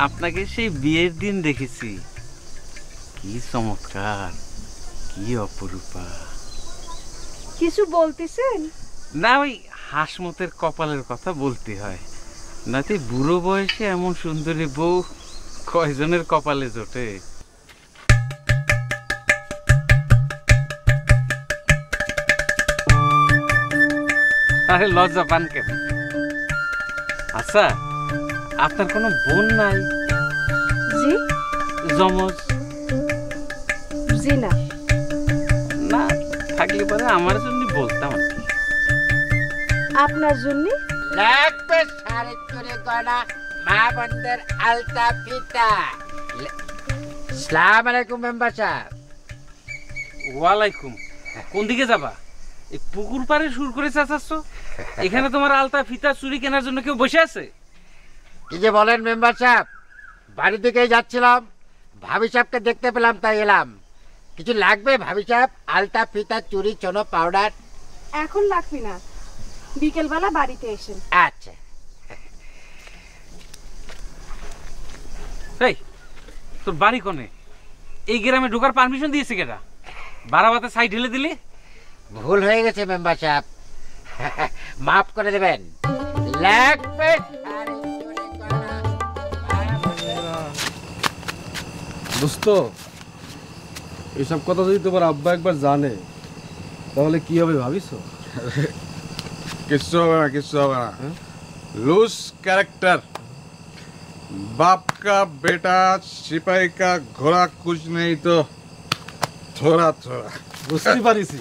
আপনাকে সেই বিয়ের দিন দেখেছি, কি চমৎকার, কি অপরূপা। কিছু বলতেছেন? না, ওই হাসমতের কপালের কথা বলতে হয়, নাতে বুড়ো বয়সে এমন সুন্দরী বউ কয়জনের কপালে জোটে। আরে লজ্জা পান কেন? আচ্ছা, আপনার কোনো বোন নাই? জি জমজ? জি না। না থাকলে পরে আমার জন্য বলতাম আর কি। আপনার জন্য লাগবে সাড়ে চুরি গয়না, মা বোনদের আলতা ফিতা। সালাম আলাইকুম মেম্বার সাহেব। ওয়ালাইকুম। কোন দিকে যাবা? এই পুকুর পাড়ে সুর করে চাচাচ্ছ? এখানে তোমার আলতা ফিতা চুরি কেনার জন্য কেউ বসে আছে? কি যে বলেন মেম্বার সাহেব, বাড়ি দিকেই যাচ্ছিলাম, ভাবি সাহেবকে দেখতে পেলাম তাই এলাম। কিছু লাগবে ভাবি সাহেব? আলতা ফিতা চুরি চনো পাউডার? এখন লাগবে না, বিকেলবেলা বাড়িতে এসেন। আচ্ছা। এই তোর বাড়ি কোনে? এই গ্রামে ঢোকার পারমিশন দিয়েছে কেটা? বারাবাতে সাইড ঢেলে দিলি? ভুল হয়ে গেছে মেম্বার সাহেব, মাফ করে দেবেন। লাগবে সাড়ে চুরি গয়না, মা বোনদের। দোস্ত, এইসব কথা যদি তোমার আব্বা একবার জানে তাহলে কি হবে ভাবিস? किस्सो होगा ना, किस्सो होगा ना। लूज कैरेक्टर, बाप का बेटा सिपाही का घोड़ा कुछ नहीं तो थोड़ा थोड़ा। বুঝতে পারিছি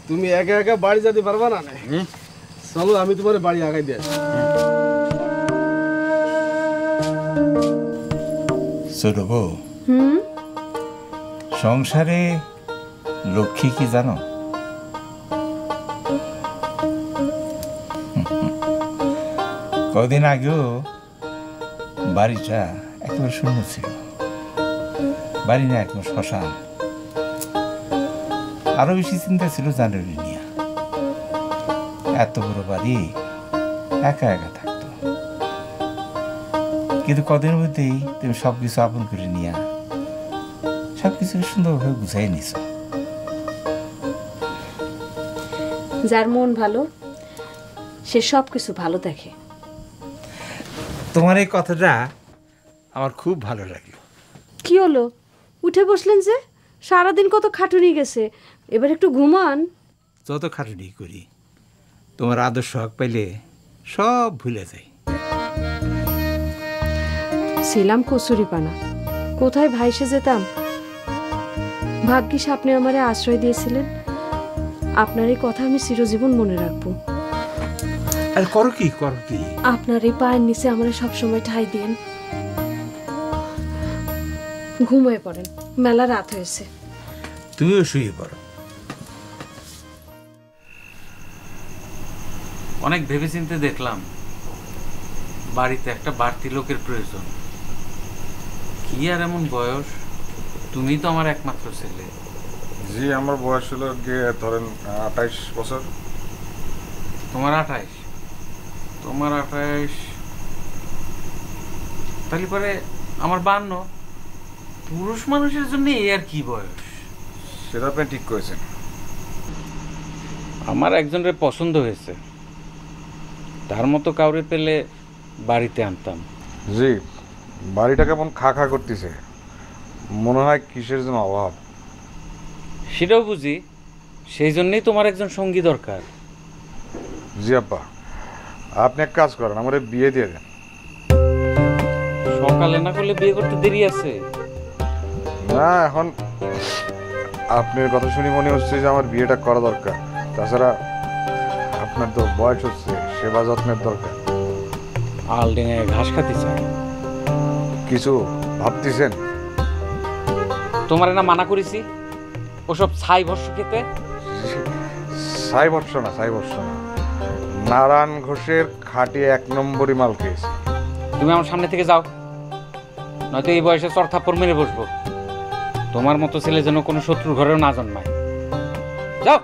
তুমি একা একা বাড়ি যেতে পারবা না। চলো আমি তোমার বাড়ি আগাই দিয়ে আসি। ছোট বউ, সংসারে লক্ষ্মী কি জানো? কদিন আগেও বাড়িটা একেবারে শূন্য ছিল, বাড়ি না একদম শ্মশান। আরো বেশি চিন্তা ছিল জানুয়ারি নিয়ে। এত বড় বাড়ি একা একা থাকতো, কিন্তু কদিনের মধ্যেই তুমি সবকিছু আপন করে নিয়ে সবকিছু সুন্দরভাবে বুঝাই নিছ। যার মন ভালো সে সব কিছু ভালো দেখে। তোমার এই কথাটা আমার খুব ভালো লাগলো। কি হলো, উঠে বসলেন যে? সারাদিন কত খাটুনি গেছে, এবার একটু ঘুমান। যত খাটুনি করি তোমার আদর্শ হক পাইলে সব ভুলে যাই। ছিলাম কচুরি পানা, কোথায় ভাইসে যেতাম। ভাগ্যিস আপনি আমারে আশ্রয় দিয়েছিলেন। আপনার এই কথা আমি চিরজীবন মনে রাখবো। আর করো কি, করো কি? আপনার এই পায়ের নিচে আমরা সবসময় ঠাঁই দেন। ঘুমিয়ে পড়েন, মেলা রাত হয়েছে। তুমিও শুয়ে পড়ো। অনেক ভেবেচিন্তে দেখলাম বাড়িতে একটা বাড়তি লোকের প্রয়োজন। কি আর এমন বয়স, তুমি তো আমার একমাত্র ছেলে। জি, আমার বয়স হলো গিয়ে ধরেন 28 বছর। তোমার 28? তোমার 28, তাহলে পরে আমার 52। পুরুষ মানুষের জন্য এই আর কি বয়স? সেটা আপনি ঠিক করেছেন। আমার একজনের পছন্দ হয়েছে, তার মতো কাউরে পেলে বাড়িতে আনতাম। জি, বাড়িটা কেমন খা খা করতেছে, মনে হয় কিসের জন্য অভাব। সেটাও বুঝি, সেই জন্যই তোমার একজন সঙ্গী দরকার। জি আব্বা, আপনি এক কাজ করেন, আমার বিয়ে দিয়ে দেন। সকালে না করলে বিয়ে করতে দেরি আছে? না, এখন আপনার কথা শুনি মনে হচ্ছে যে আমার বিয়েটা করা দরকার। তাছাড়া আপনার তো বয়স হচ্ছে, সেবা যত্নের দরকার। আলডেঙে ঘাস খাতে চাই। কিছু ভাবতেছেন? তোমার না মানা করেছি ওসব ছাই ভস্য খেতে। ছাই বর্ষ না, ছাই বর্ষ না, নারায়ণ ঘোষের খাঁটি 1 নম্বরই মাল খেয়েছি। তুমি আমার সামনে থেকে যাও, নয়তো এই বয়সে চর থাপ্পড় মেরে বসবো। তোমার মতো ছেলে যেন কোনো শত্রুর ঘরেও না জন্মায়। যাও।